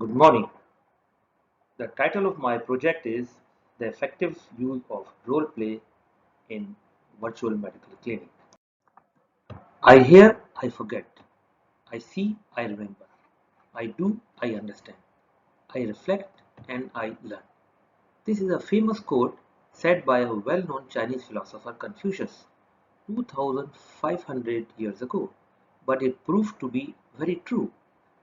Good morning. The title of my project is The Effective Use of Role Play in Virtual Medical Clinic. I hear, I forget. I see, I remember. I do, I understand. I reflect, and I learn. This is a famous quote said by a well known Chinese philosopher Confucius 2500 years ago, but it proved to be very true.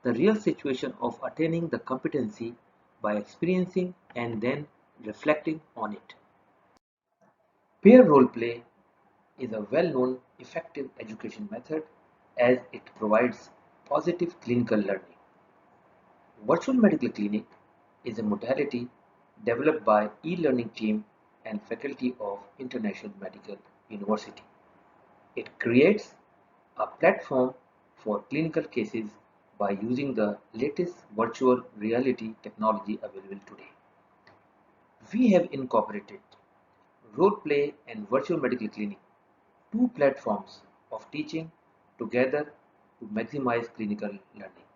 The real situation of attaining the competency by experiencing and then reflecting on it. Peer role play is a well known effective education method as it provides positive clinical learning. Virtual Medical Clinic is a modality developed by e-learning team and faculty of International Medical University. It creates a platform for clinical cases by using the latest virtual reality technology available today. We have incorporated role play and virtual medical clinic, two platforms of teaching together to maximize clinical learning.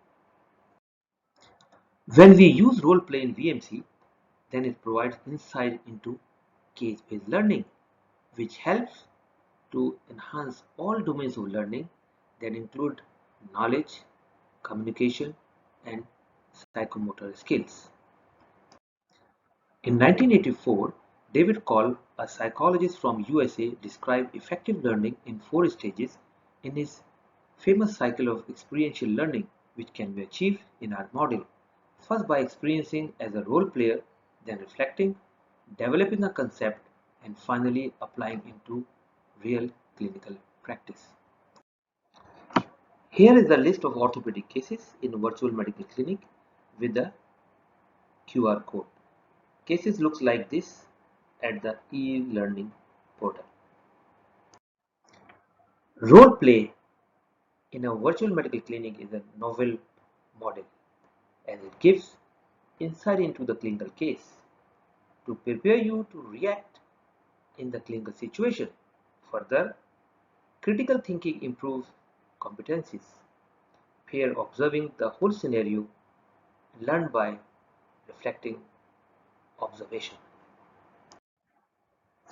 When we use role play in VMC, then it provides insight into case-based learning, which helps to enhance all domains of learning that include knowledge, communication, and psychomotor skills. In 1984, David Call, a psychologist from USA, described effective learning in four stages in his famous cycle of experiential learning, which can be achieved in our model. First, by experiencing as a role player, then reflecting, developing a concept, and finally applying into real clinical practice. Here is the list of orthopedic cases in a virtual medical clinic with the QR code. Cases looks like this at the e-learning portal. Role play in a virtual medical clinic is a novel model as it gives insight into the clinical case to prepare you to react in the clinical situation. Further, critical thinking improves competencies. Peer observing the whole scenario learned by reflecting observation.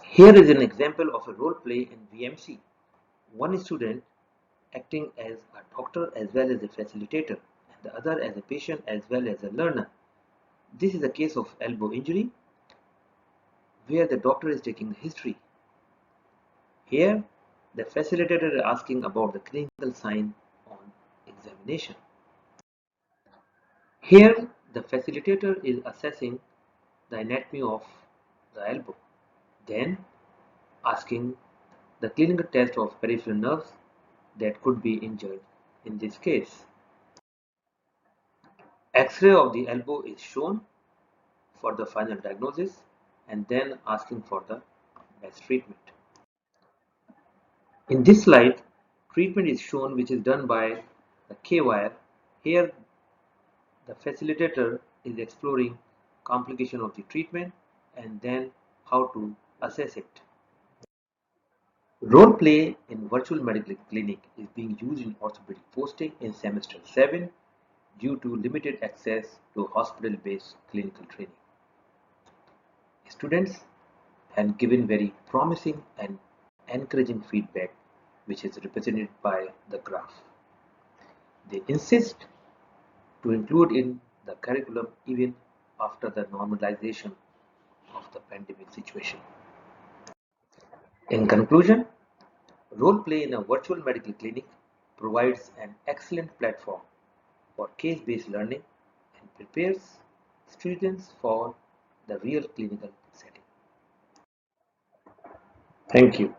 Here is an example of a role play in VMC. One student acting as a doctor as well as a facilitator, and the other as a patient as well as a learner. This is a case of elbow injury where the doctor is taking the history. Here, the facilitator is asking about the clinical sign on examination. Here, the facilitator is assessing the anatomy of the elbow, then asking the clinical test of peripheral nerves that could be injured in this case. X-ray of the elbow is shown for the final diagnosis and then asking for the best treatment. In this slide, treatment is shown which is done by the K-wire. Here, the facilitator is exploring complication of the treatment and then how to assess it. Role play in virtual medical clinic is being used in orthopedic posting in semester 7 due to limited access to hospital-based clinical training. Students have given very promising and encouraging feedback which is represented by the graph. They insist to include in the curriculum even after the normalization of the pandemic situation. In conclusion, role play in a virtual medical clinic provides an excellent platform for case-based learning and prepares students for the real clinical setting. Thank you.